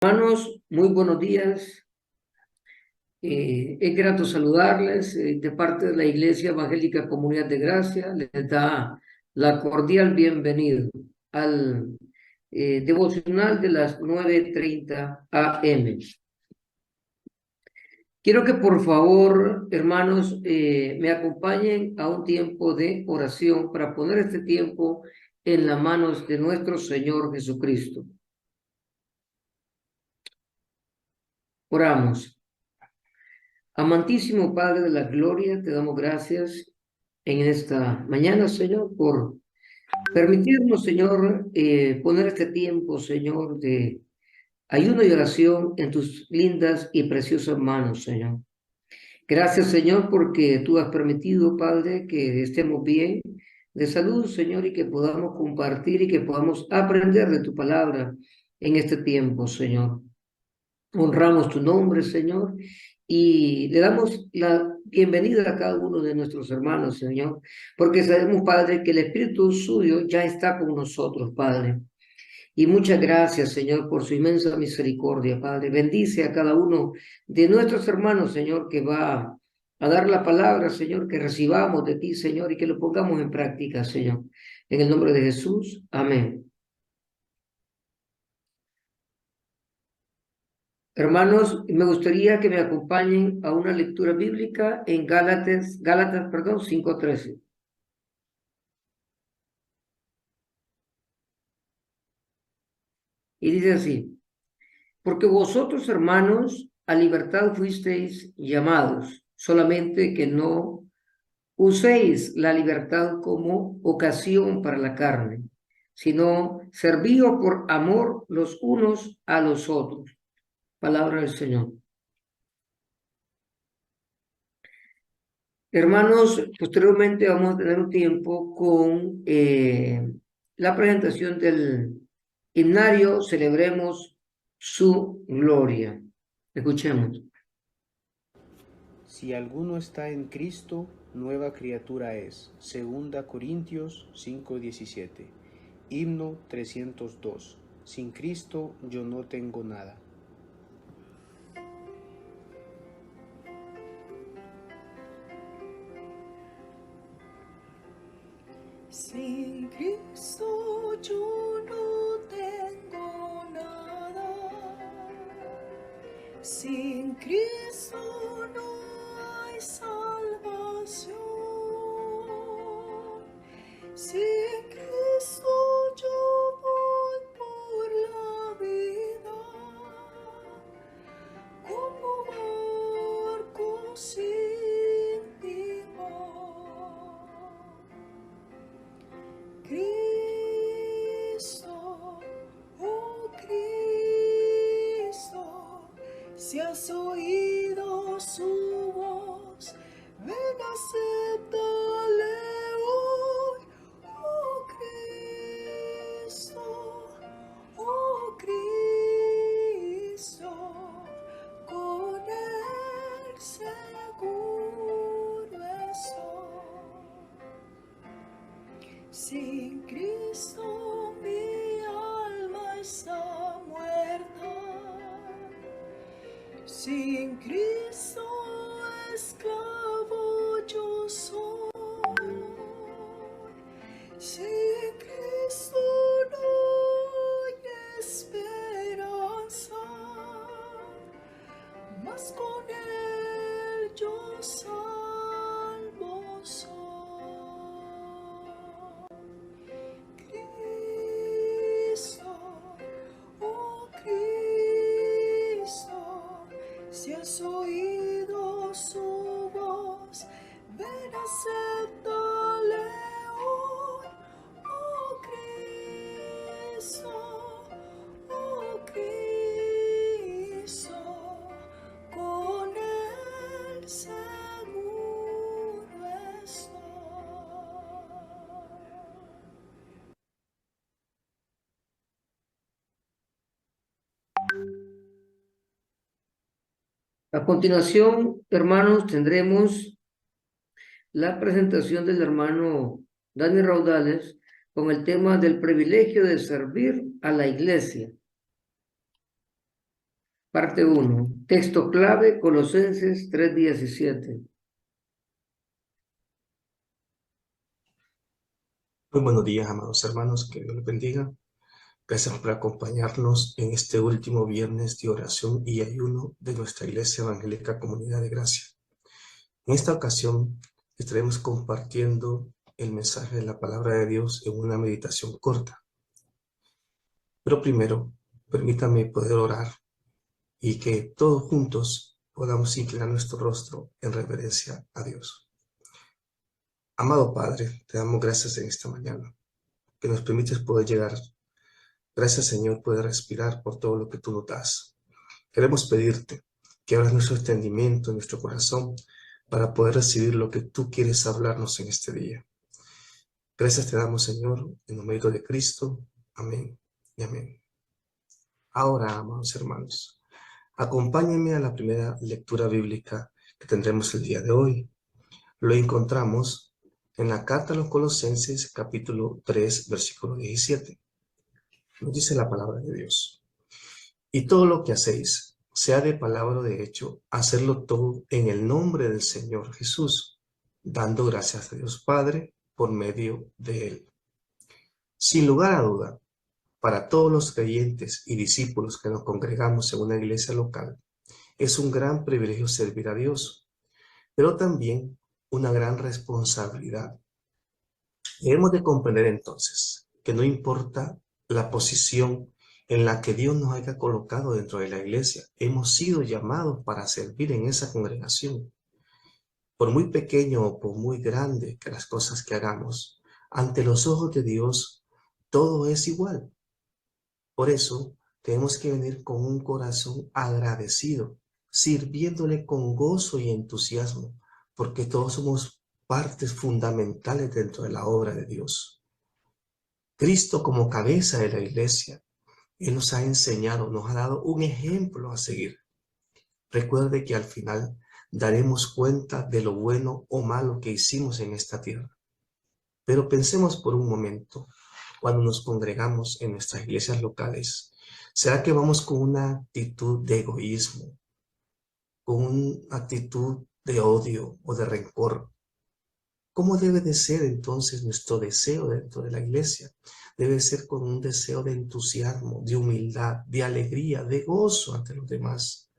Hermanos, muy buenos días. Es grato saludarles de parte de la Iglesia Evangélica Comunidad de Gracia. Les da la cordial bienvenida al devocional de las 9:30 AM. Quiero que por favor, hermanos, me acompañen a un tiempo de oración para poner este tiempo en las manos de nuestro Señor Jesucristo. Oramos. Amantísimo Padre de la Gloria, te damos gracias en esta mañana, Señor, por permitirnos, Señor, poner este tiempo, Señor, de ayuno y oración en tus lindas y preciosas manos, Señor. Gracias, Señor, porque tú has permitido, Padre, que estemos bien de salud, Señor, y que podamos compartir y que podamos aprender de tu palabra en este tiempo, Señor. Honramos tu nombre, Señor, y le damos la bienvenida a cada uno de nuestros hermanos, Señor, porque sabemos, Padre, que el Espíritu suyo ya está con nosotros, Padre. Y muchas gracias, Señor, por su inmensa misericordia, Padre. Bendice a cada uno de nuestros hermanos, Señor, que va a dar la palabra, Señor, que recibamos de ti, Señor, y que lo pongamos en práctica, Señor. En el nombre de Jesús, amén. Hermanos, me gustaría que me acompañen a una lectura bíblica en Gálatas, 5:13. Y dice así: porque vosotros, hermanos, a libertad fuisteis llamados, solamente que no uséis la libertad como ocasión para la carne, sino servíos por amor los unos a los otros. Palabra del Señor. Hermanos, posteriormente vamos a tener un tiempo con la presentación del himnario Celebremos su gloria. Escuchemos. Si alguno está en Cristo, nueva criatura es. 2 Corintios 5:17. Himno 302. Sin Cristo yo no tengo nada. Sin Cristo yo no tengo nada. Sin Cristo no hay salvación. Sin Cristo yo voy por la vida como barco sin timón. Cristo, oh Cristo, si has oído su voz, ven, acéptale hoy. Oh Cristo, con él seguro estoy. Sin Cristo mi alma está muerta. Sin Cristo esclavo yo soy. Sin Cristo no hay esperanza, mas con él yo salvo soy. Cristo, oh Cristo, si has oído su voz, ven, acéptale hoy. Oh Cristo, con él seguro estoy. A continuación, hermanos, tendremos la presentación del hermano Dani Raudales con el tema del privilegio de servir a la iglesia. Parte uno. Texto clave, Colosenses 3:17. Muy buenos días, amados hermanos, que Dios les bendiga. Gracias por acompañarnos en este último viernes de oración y ayuno de nuestra Iglesia Evangélica Comunidad de Gracia. En esta ocasión estaremos compartiendo el mensaje de la palabra de Dios en una meditación corta. Pero primero, permítame poder orar y que todos juntos podamos inclinar nuestro rostro en reverencia a Dios. Amado Padre, te damos gracias en esta mañana, que nos permites poder llegar. Gracias, Señor, poder respirar por todo lo que tú nos das. Queremos pedirte que abras nuestro entendimiento, nuestro corazón, para poder recibir lo que tú quieres hablarnos en este día. Gracias te damos, Señor, en el nombre de Cristo. Amén y amén. Ahora, amados hermanos, acompáñenme a la primera lectura bíblica que tendremos el día de hoy. Lo encontramos en la carta a los Colosenses, capítulo 3, versículo 17. Nos dice la palabra de Dios. Y todo lo que hacéis, sea de palabra o de hecho, hacerlo todo en el nombre del Señor Jesús, dando gracias a Dios Padre por medio de Él. Sin lugar a duda, para todos los creyentes y discípulos que nos congregamos en una iglesia local, es un gran privilegio servir a Dios, pero también una gran responsabilidad. Debemos de comprender entonces que no importa la posición en la que Dios nos haya colocado dentro de la iglesia, hemos sido llamados para servir en esa congregación. Por muy pequeño o por muy grande que las cosas que hagamos, ante los ojos de Dios, todo es igual. Por eso tenemos que venir con un corazón agradecido, sirviéndole con gozo y entusiasmo, porque todos somos partes fundamentales dentro de la obra de Dios. Cristo como cabeza de la iglesia, Él nos ha enseñado, nos ha dado un ejemplo a seguir. Recuerde que al final daremos cuenta de lo bueno o malo que hicimos en esta tierra. Pero pensemos por un momento, cuando nos congregamos en nuestras iglesias locales, ¿será que vamos con una actitud de egoísmo, con una actitud de odio o de rencor? ¿Cómo debe de ser entonces nuestro deseo dentro de la iglesia? Debe ser con un deseo de entusiasmo, de humildad, de alegría, de gozo ante los demás.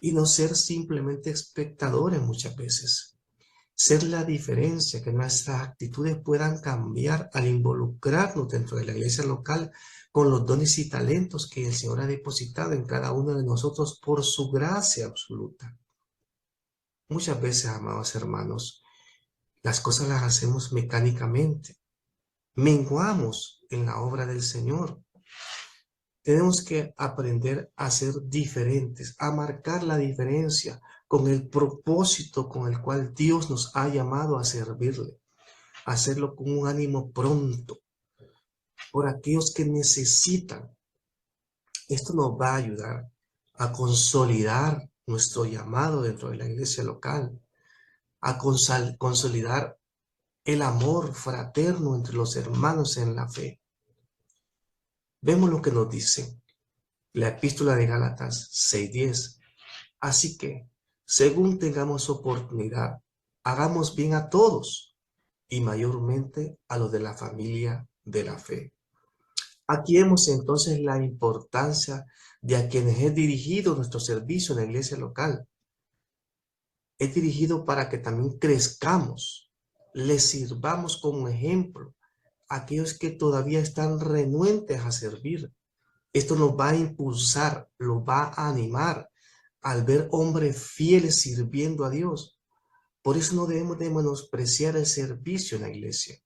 Y no ser simplemente espectadores muchas veces. Ser la diferencia, que nuestras actitudes puedan cambiar al involucrarnos dentro de la iglesia local con los dones y talentos que el Señor ha depositado en cada uno de nosotros por su gracia absoluta. Muchas veces, amados hermanos, las cosas las hacemos mecánicamente. Menguamos en la obra del Señor. Tenemos que aprender a ser diferentes, a marcar la diferencia con el propósito con el cual Dios nos ha llamado a servirle. Hacerlo con un ánimo pronto, por aquellos que necesitan. Esto nos va a ayudar a consolidar nuestro llamado dentro de la iglesia local, a consolidar el amor fraterno entre los hermanos en la fe. Vemos lo que nos dice la epístola de Gálatas 6:10. Así que, según tengamos oportunidad, hagamos bien a todos y mayormente a los de la familia de la fe. Aquí vemos entonces la importancia de a quienes es dirigido nuestro servicio en la iglesia local. Es dirigido para que también crezcamos, les sirvamos como ejemplo a aquellos que todavía están renuentes a servir. Esto nos va a impulsar, los va a animar al ver hombres fieles sirviendo a Dios. Por eso no debemos de menospreciar el servicio en la iglesia,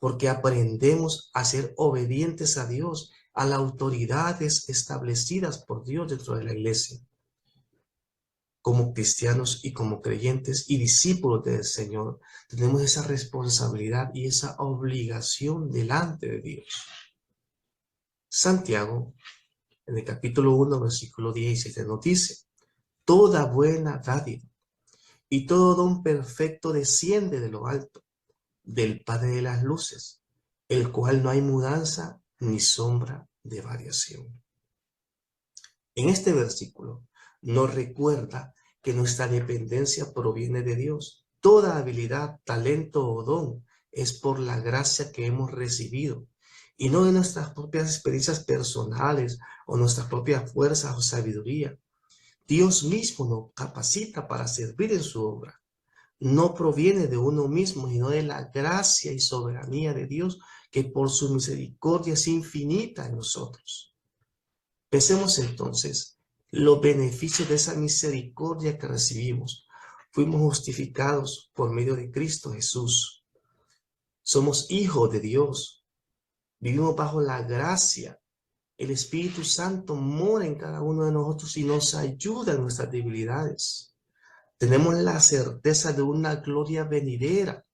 porque aprendemos a ser obedientes a Dios, a las autoridades establecidas por Dios dentro de la iglesia. Como cristianos y como creyentes y discípulos del Señor, tenemos esa responsabilidad y esa obligación delante de Dios. Santiago, en el capítulo 1, versículo 17, nos dice: toda buena dádiva y todo don perfecto desciende de lo alto, del Padre de las luces, el cual no hay mudanza ni sombra de variación. En este versículo nos recuerda que nuestra dependencia proviene de Dios. Toda habilidad, talento o don es por la gracia que hemos recibido y no de nuestras propias experiencias personales o nuestras propias fuerzas o sabiduría. Dios mismo nos capacita para servir en su obra. No proviene de uno mismo, sino de la gracia y soberanía de Dios, que por su misericordia es infinita en nosotros. Pensemos entonces los beneficios de esa misericordia que recibimos. Fuimos justificados por medio de Cristo Jesús. Somos hijos de Dios. Vivimos bajo la gracia. El Espíritu Santo mora en cada uno de nosotros y nos ayuda en nuestras debilidades. Tenemos la certeza de una gloria venidera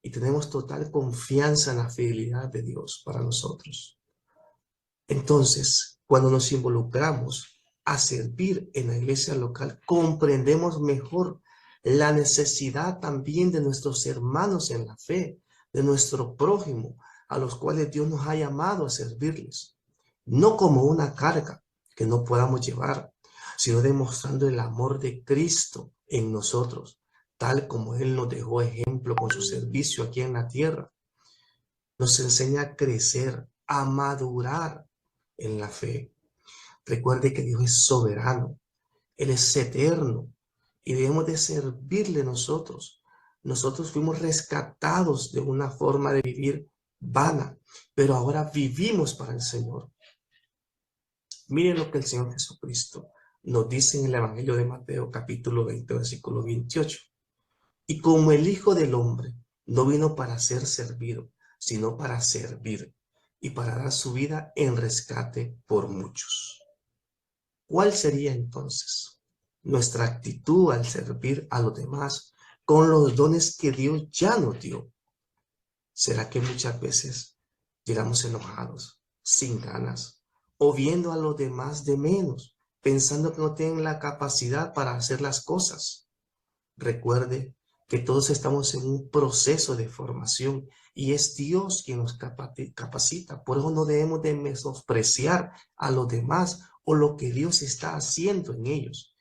y tenemos total confianza en la fidelidad de Dios para nosotros. Entonces, cuando nos involucramos a servir en la iglesia local, comprendemos mejor la necesidad también de nuestros hermanos en la fe, de nuestro prójimo, a los cuales Dios nos ha llamado a servirles, no como una carga que no podamos llevar, sino demostrando el amor de Cristo en nosotros, tal como Él nos dejó ejemplo con su servicio aquí en la tierra. Nos enseña a crecer, a madurar en la fe. Recuerde que Dios es soberano, Él es eterno y debemos de servirle nosotros. Nosotros fuimos rescatados de una forma de vivir vana, pero ahora vivimos para el Señor. Miren lo que el Señor Jesucristo nos dice en el Evangelio de Mateo, capítulo 20, versículo 28. Y como el Hijo del Hombre no vino para ser servido, sino para servir y para dar su vida en rescate por muchos. ¿Cuál sería entonces nuestra actitud al servir a los demás con los dones que Dios ya nos dio? ¿Será que muchas veces llegamos enojados, sin ganas, o viendo a los demás de menos, pensando que no tienen la capacidad para hacer las cosas? Recuerde que todos estamos en un proceso de formación y es Dios quien nos capacita. Por eso no debemos de menospreciar a los demás o lo que Dios está haciendo en ellos.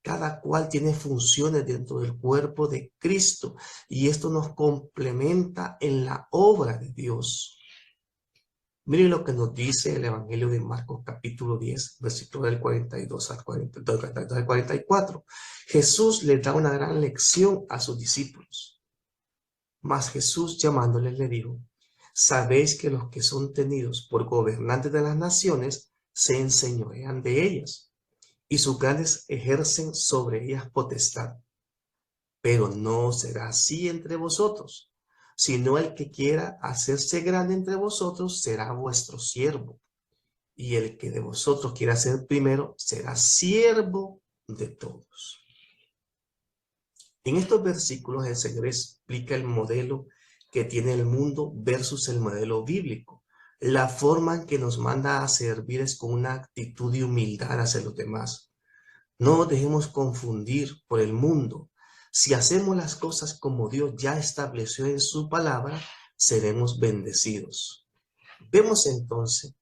Cada cual tiene funciones dentro del cuerpo de Cristo y esto nos complementa en la obra de Dios. Miren lo que nos dice el Evangelio de Marcos capítulo 10, versículo del 42 al 44. Jesús les da una gran lección a sus discípulos. Mas Jesús llamándoles le dijo, sabéis que los que son tenidos por gobernantes de las naciones se enseñorean de ellas, y sus grandes ejercen sobre ellas potestad. Pero no será así entre vosotros, sino el que quiera hacerse grande entre vosotros será vuestro siervo, y el que de vosotros quiera ser primero será siervo de todos. En estos versículos el Señor explica el modelo que tiene el mundo versus el modelo bíblico. La forma en que nos manda a servir es con una actitud de humildad hacia los demás. No nos dejemos confundir por el mundo. Si hacemos las cosas como Dios ya estableció en su palabra, seremos bendecidos. Vemos entonces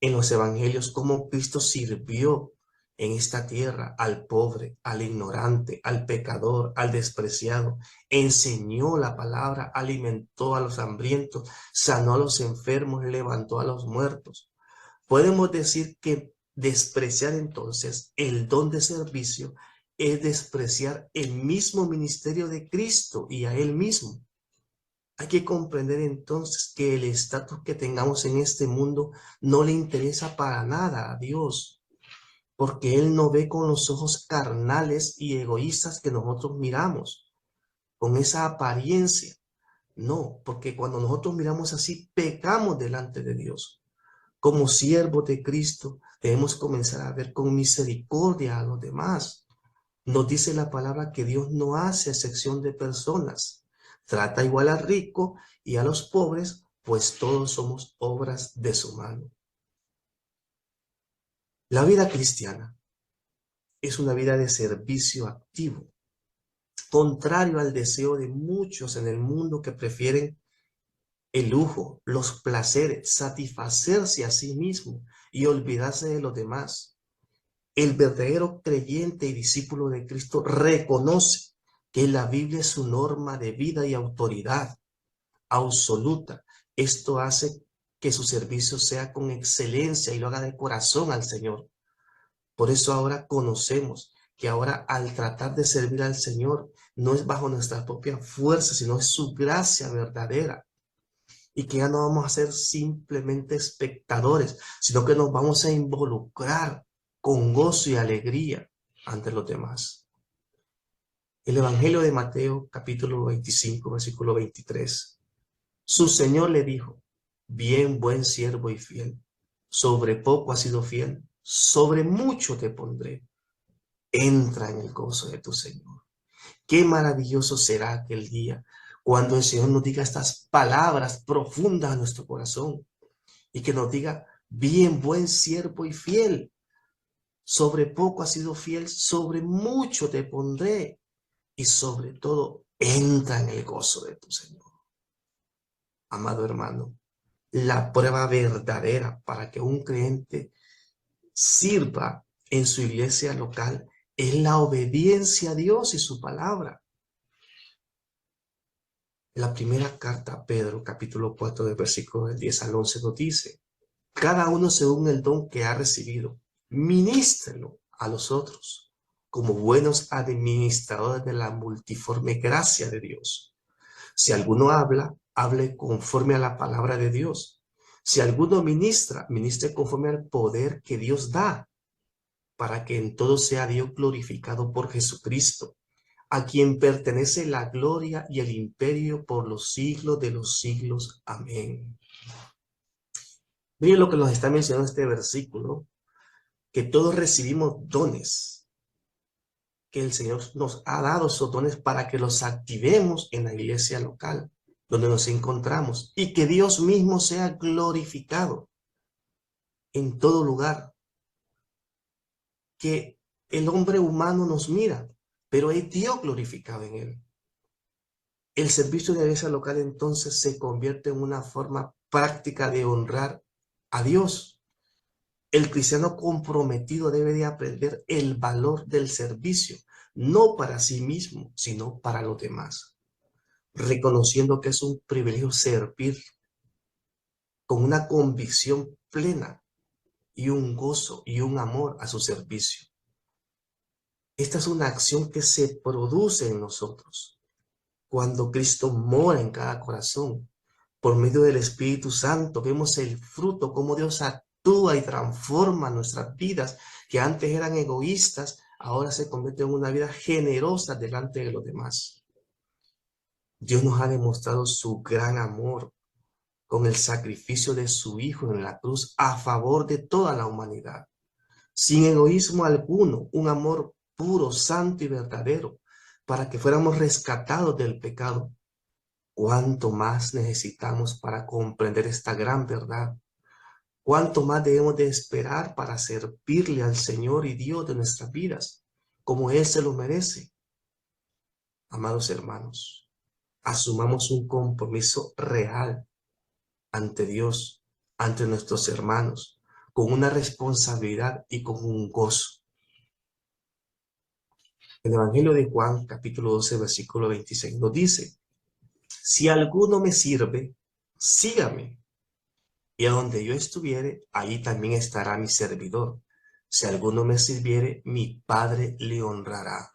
en los evangelios cómo Cristo sirvió en esta tierra al pobre, al ignorante, al pecador, al despreciado. Enseñó la palabra, alimentó a los hambrientos, sanó a los enfermos, levantó a los muertos. Podemos decir que despreciar entonces el don de servicio es despreciar el mismo ministerio de Cristo y a Él mismo. Hay que comprender entonces que el estatus que tengamos en este mundo no le interesa para nada a Dios, porque Él no ve con los ojos carnales y egoístas que nosotros miramos, con esa apariencia. No, porque cuando nosotros miramos así, pecamos delante de Dios. Como siervos de Cristo, debemos comenzar a ver con misericordia a los demás. Nos dice la palabra que Dios no hace excepción de personas. Trata igual al rico y a los pobres, pues todos somos obras de su mano. La vida cristiana es una vida de servicio activo, contrario al deseo de muchos en el mundo que prefieren el lujo, los placeres, satisfacerse a sí mismo y olvidarse de los demás. El verdadero creyente y discípulo de Cristo reconoce que la Biblia es su norma de vida y autoridad absoluta. Esto hace que su servicio sea con excelencia y lo haga de corazón al Señor. Por eso ahora conocemos que ahora al tratar de servir al Señor no es bajo nuestra propia fuerza, sino es su gracia verdadera. Y que ya no vamos a ser simplemente espectadores, sino que nos vamos a involucrar con gozo y alegría ante los demás. El Evangelio de Mateo, capítulo 25, versículo 23. Su Señor le dijo: bien, buen siervo y fiel, sobre poco has sido fiel, sobre mucho te pondré. Entra en el gozo de tu Señor. Qué maravilloso será aquel día cuando el Señor nos diga estas palabras profundas a nuestro corazón y que nos diga: bien, buen siervo y fiel, sobre poco has sido fiel, sobre mucho te pondré, y sobre todo entra en el gozo de tu Señor. Amado hermano, la prueba verdadera para que un creyente sirva en su iglesia local es la obediencia a Dios y su palabra. La primera carta a Pedro, capítulo 4, del versículo del 10 al 11, nos dice: cada uno según el don que ha recibido, ministrelo a los otros, como buenos administradores de la multiforme gracia de Dios. Si alguno habla, hable conforme a la palabra de Dios. Si alguno ministra, ministre conforme al poder que Dios da, para que en todo sea Dios glorificado por Jesucristo, a quien pertenece la gloria y el imperio por los siglos de los siglos. Amén. Miren lo que nos está mencionando este versículo, que todos recibimos dones, que el Señor nos ha dado esos dones para que los activemos en la iglesia local, donde nos encontramos, y que Dios mismo sea glorificado en todo lugar. Que el hombre humano nos mira, pero es Dios glorificado en él. El servicio de la iglesia local entonces se convierte en una forma práctica de honrar a Dios. El cristiano comprometido debe de aprender el valor del servicio, no para sí mismo, sino para los demás, reconociendo que es un privilegio servir con una convicción plena y un gozo y un amor a su servicio. Esta es una acción que se produce en nosotros cuando Cristo mora en cada corazón. Por medio del Espíritu Santo vemos el fruto, cómo Dios actúa y transforma nuestras vidas, que antes eran egoístas, ahora se convierten en una vida generosa delante de los demás. Dios nos ha demostrado su gran amor con el sacrificio de su Hijo en la cruz a favor de toda la humanidad. Sin egoísmo alguno, un amor puro, santo y verdadero, para que fuéramos rescatados del pecado. ¿Cuánto más necesitamos para comprender esta gran verdad? ¿Cuánto más debemos de esperar para servirle al Señor y Dios de nuestras vidas, como Él se lo merece? Amados hermanos, asumamos un compromiso real ante Dios, ante nuestros hermanos, con una responsabilidad y con un gozo. El Evangelio de Juan, capítulo 12, versículo 26, nos dice: si alguno me sirve, sígame, y a donde yo estuviere, ahí también estará mi servidor. Si alguno me sirviere, mi Padre le honrará.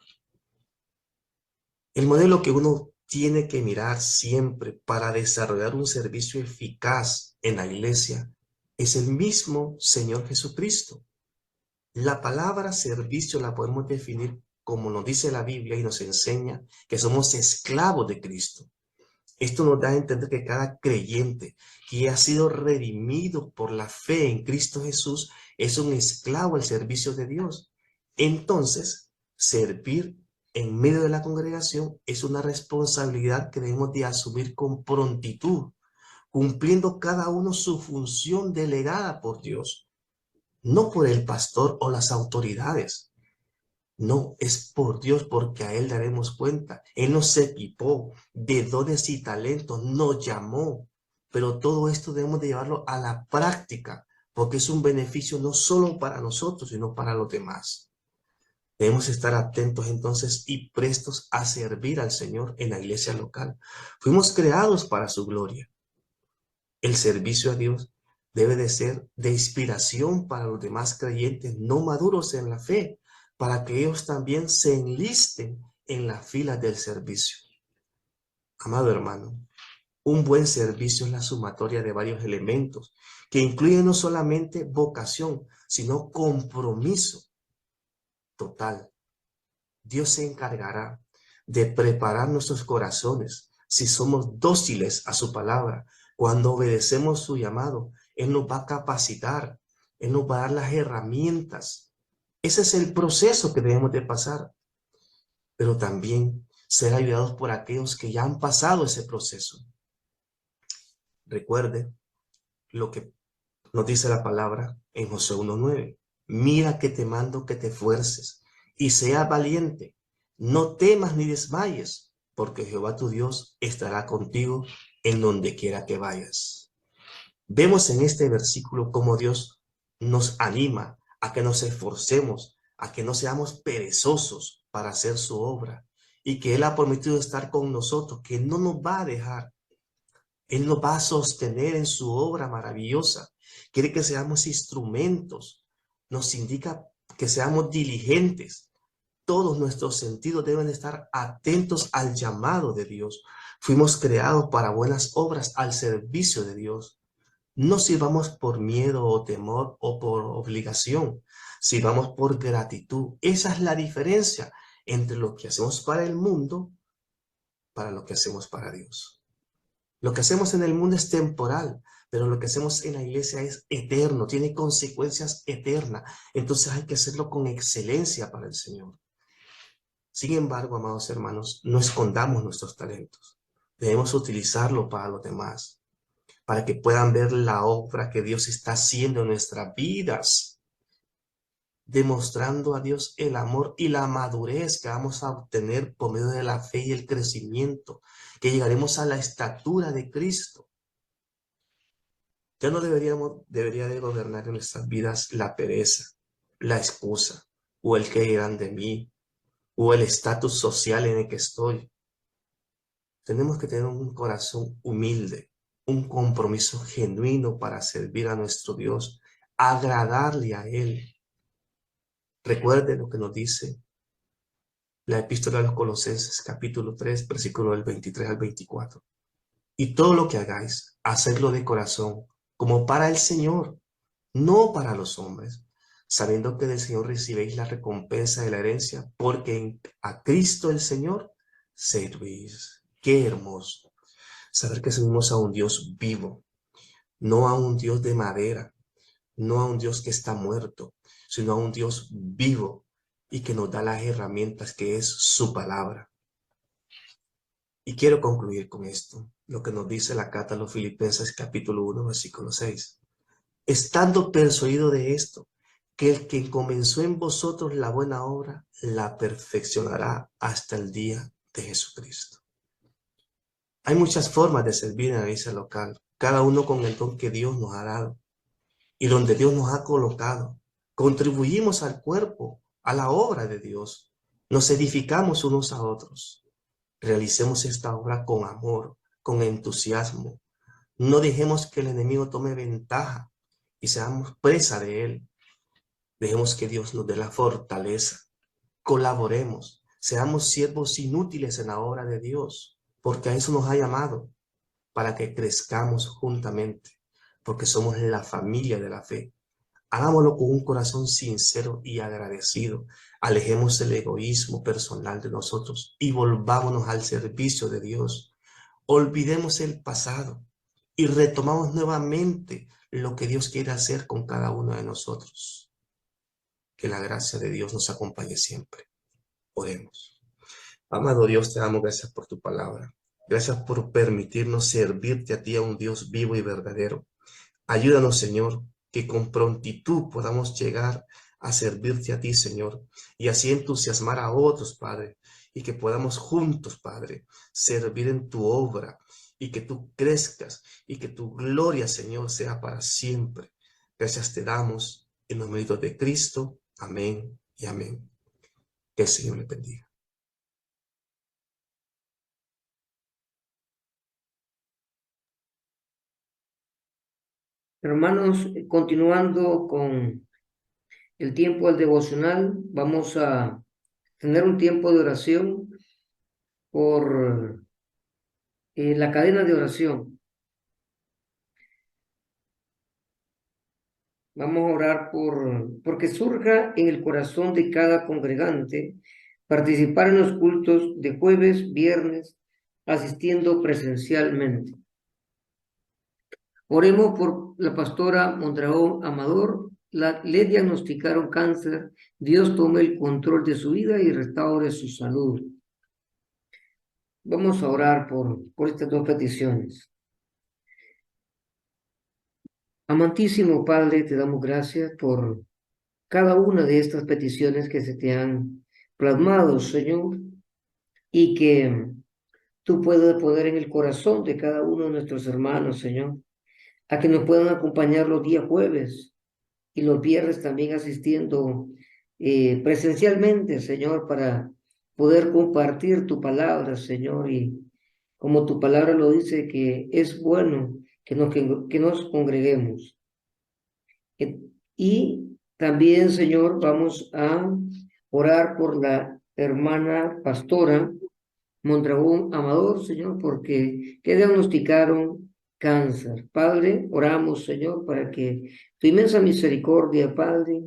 El modelo que uno tiene que mirar siempre para desarrollar un servicio eficaz en la iglesia es el mismo Señor Jesucristo. La palabra servicio la podemos definir como nos dice la Biblia y nos enseña que somos esclavos de Cristo. Esto nos da a entender que cada creyente que ha sido redimido por la fe en Cristo Jesús es un esclavo al servicio de Dios. Entonces, servir en medio de la congregación es una responsabilidad que debemos de asumir con prontitud, cumpliendo cada uno su función delegada por Dios, no por el pastor o las autoridades. No, es por Dios, porque a Él daremos cuenta. Él nos equipó de dones y talentos, nos llamó, pero todo esto debemos de llevarlo a la práctica porque es un beneficio no solo para nosotros, sino para los demás. Debemos estar atentos entonces y prestos a servir al Señor en la iglesia local. Fuimos creados para su gloria. El servicio a Dios debe de ser de inspiración para los demás creyentes no maduros en la fe, para que ellos también se enlisten en la fila del servicio. Amado hermano, un buen servicio es la sumatoria de varios elementos que incluyen no solamente vocación, sino compromiso total. Dios se encargará de preparar nuestros corazones si somos dóciles a su palabra. Cuando obedecemos su llamado, Él nos va a capacitar, Él nos va a dar las herramientas. Ese es el proceso que debemos de pasar, pero también ser ayudados por aquellos que ya han pasado ese proceso. Recuerde lo que nos dice la palabra en Josué 1:9. Mira que te mando que te esfuerces y seas valiente. No temas ni desmayes, porque Jehová tu Dios estará contigo en donde quiera que vayas. Vemos en este versículo cómo Dios nos anima a que nos esforcemos, a que no seamos perezosos para hacer su obra, y que Él ha prometido estar con nosotros, que no nos va a dejar. Él nos va a sostener en su obra maravillosa. Quiere que seamos instrumentos. Nos indica que seamos diligentes. Todos nuestros sentidos deben estar atentos al llamado de Dios. Fuimos creados para buenas obras al servicio de Dios. No sirvamos por miedo o temor o por obligación. Sirvamos por gratitud. Esa es la diferencia entre lo que hacemos para el mundo, para lo que hacemos para Dios. Lo que hacemos en el mundo es temporal, pero lo que hacemos en la iglesia es eterno, tiene consecuencias eternas. Entonces hay que hacerlo con excelencia para el Señor. Sin embargo, amados hermanos, no escondamos nuestros talentos. Debemos utilizarlo para los demás, para que puedan ver la obra que Dios está haciendo en nuestras vidas, demostrando a Dios el amor y la madurez que vamos a obtener por medio de la fe y el crecimiento, que llegaremos a la estatura de Cristo. Ya no debería de gobernar en nuestras vidas la pereza, la excusa, o el que dirán de mí, o el estatus social en el que estoy. Tenemos que tener un corazón humilde, un compromiso genuino para servir a nuestro Dios, agradarle a Él. Recuerde lo que nos dice la epístola a los Colosenses, capítulo 3, versículo del 23 al 24. Y todo lo que hagáis, hacedlo de corazón, como para el Señor, no para los hombres, sabiendo que del Señor recibéis la recompensa de la herencia, porque a Cristo el Señor servís. Qué hermoso saber que servimos a un Dios vivo, no a un Dios de madera, no a un Dios que está muerto, sino a un Dios vivo y que nos da las herramientas que es su palabra. Y quiero concluir con esto, lo que nos dice la carta a los Filipenses capítulo 1, versículo 6. Estando persuadido de esto, que el que comenzó en vosotros la buena obra, la perfeccionará hasta el día de Jesucristo. Hay muchas formas de servir en la iglesia local, cada uno con el don que Dios nos ha dado y donde Dios nos ha colocado. Contribuimos al cuerpo, a la obra de Dios. Nos edificamos unos a otros. Realicemos esta obra con amor, con entusiasmo. No dejemos que el enemigo tome ventaja y seamos presa de él. Dejemos que Dios nos dé la fortaleza. Colaboremos. Seamos siervos inútiles en la obra de Dios, porque a eso nos ha llamado, para que crezcamos juntamente, porque somos la familia de la fe. Hagámoslo con un corazón sincero y agradecido. Alejemos el egoísmo personal de nosotros y volvámonos al servicio de Dios. Olvidemos el pasado y retomamos nuevamente lo que Dios quiere hacer con cada uno de nosotros. Que la gracia de Dios nos acompañe siempre. Oremos. Amado Dios, te damos gracias por tu palabra. Gracias por permitirnos servirte a ti, a un Dios vivo y verdadero. Ayúdanos, Señor, que con prontitud podamos llegar a servirte a ti, Señor, y así entusiasmar a otros, Padre, y que podamos juntos, Padre, servir en tu obra, y que tú crezcas, y que tu gloria, Señor, sea para siempre. Gracias te damos en los méritos de Cristo. Amén y amén. Que el Señor le bendiga. Hermanos, continuando con el tiempo del devocional, vamos a tener un tiempo de oración por la cadena de oración. Vamos a orar porque surja en el corazón de cada congregante participar en los cultos de jueves, viernes, asistiendo presencialmente. Oremos por la pastora Mondragón Amador. Le diagnosticaron cáncer. Dios tome el control de su vida y restaure su salud. Vamos a orar por estas dos peticiones. Amantísimo Padre, te damos gracias por cada una de estas peticiones que se te han plasmado, Señor, y que tú puedas poner en el corazón de cada uno de nuestros hermanos, Señor, a que nos puedan acompañar los días jueves y los viernes también asistiendo presencialmente, Señor, para poder compartir tu palabra, Señor, y como tu palabra lo dice, que es bueno que nos congreguemos. Y también, Señor, vamos a orar por la hermana pastora Mondragón Amador, Señor, porque que diagnosticaron cáncer. Padre, oramos, Señor, para que tu inmensa misericordia, Padre,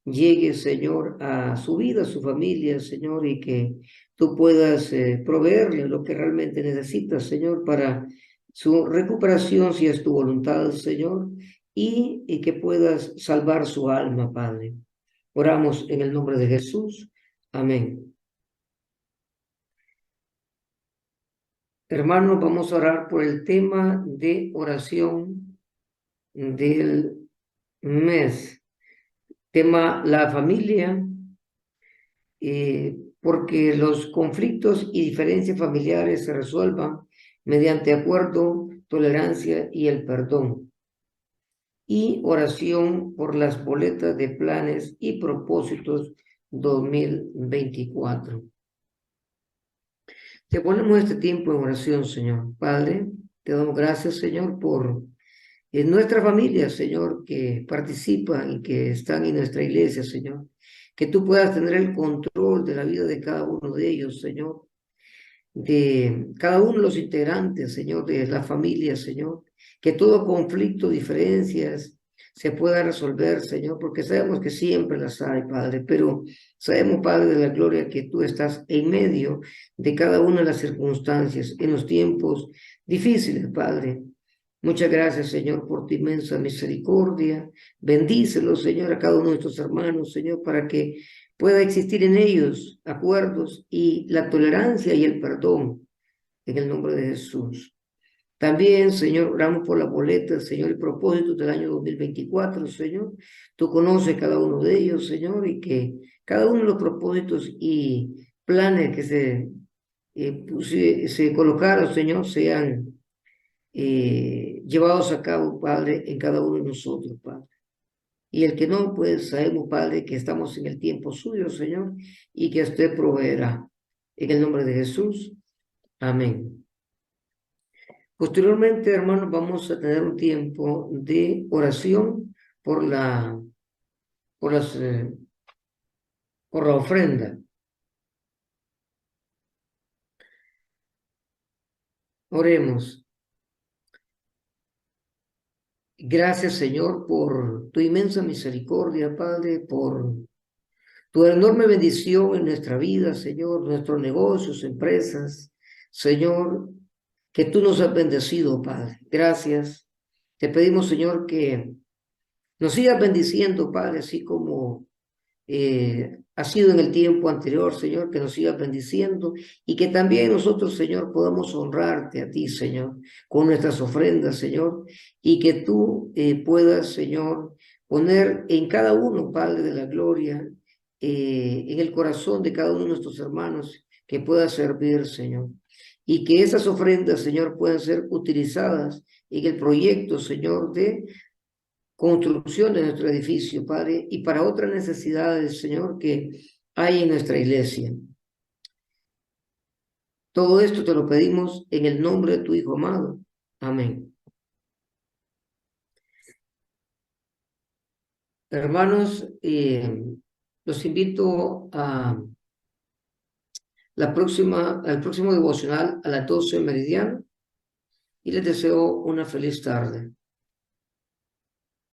llegue, Señor, a su vida, a su familia, Señor, y que tú puedas proveerle lo que realmente necesita, Señor, para su recuperación, si es tu voluntad, Señor, y que puedas salvar su alma, Padre. Oramos en el nombre de Jesús. Amén. Hermanos, vamos a orar por el tema de oración del mes. Tema la familia, porque los conflictos y diferencias familiares se resuelvan mediante acuerdo, tolerancia y el perdón. Y oración por las boletas de planes y propósitos 2024. Te ponemos este tiempo en oración, Señor. Padre, te damos gracias, Señor, por nuestra familia, Señor, que participan y que están en nuestra iglesia, Señor. Que tú puedas tener el control de la vida de cada uno de ellos, Señor. De cada uno de los integrantes, Señor, de la familia, Señor. Que todo conflicto, diferencias, se pueda resolver, Señor, porque sabemos que siempre las hay, Padre, pero sabemos, Padre de la gloria, que tú estás en medio de cada una de las circunstancias, en los tiempos difíciles, Padre. Muchas gracias, Señor, por tu inmensa misericordia. Bendícelo, Señor, a cada uno de nuestros hermanos, Señor, para que pueda existir en ellos acuerdos y la tolerancia y el perdón, en el nombre de Jesús. También, Señor, oramos por la boleta, Señor, y propósitos del año 2024, Señor. Tú conoces cada uno de ellos, Señor, y que cada uno de los propósitos y planes que se colocaron, Señor, sean llevados a cabo, Padre, en cada uno de nosotros, Padre. Y el que no, pues sabemos, Padre, que estamos en el tiempo suyo, Señor, y que usted proveerá. En el nombre de Jesús. Amén. Posteriormente, hermanos, vamos a tener un tiempo de oración por la ofrenda. Oremos. Gracias, Señor, por tu inmensa misericordia, Padre, por tu enorme bendición en nuestra vida, Señor, nuestros negocios, empresas, Señor, que tú nos has bendecido, Padre. Gracias. Te pedimos, Señor, que nos sigas bendiciendo, Padre, así como ha sido en el tiempo anterior, Señor, que nos sigas bendiciendo y que también nosotros, Señor, podamos honrarte a ti, Señor, con nuestras ofrendas, Señor, y que tú puedas, Señor, poner en cada uno, Padre de la gloria, en el corazón de cada uno de nuestros hermanos, que pueda servir, Señor. Y que esas ofrendas, Señor, puedan ser utilizadas en el proyecto, Señor, de construcción de nuestro edificio, Padre, y para otras necesidades, Señor, que hay en nuestra iglesia. Todo esto te lo pedimos en el nombre de tu Hijo amado. Amén. Hermanos, los invito a al próximo devocional a las 12 meridiano y les deseo una feliz tarde.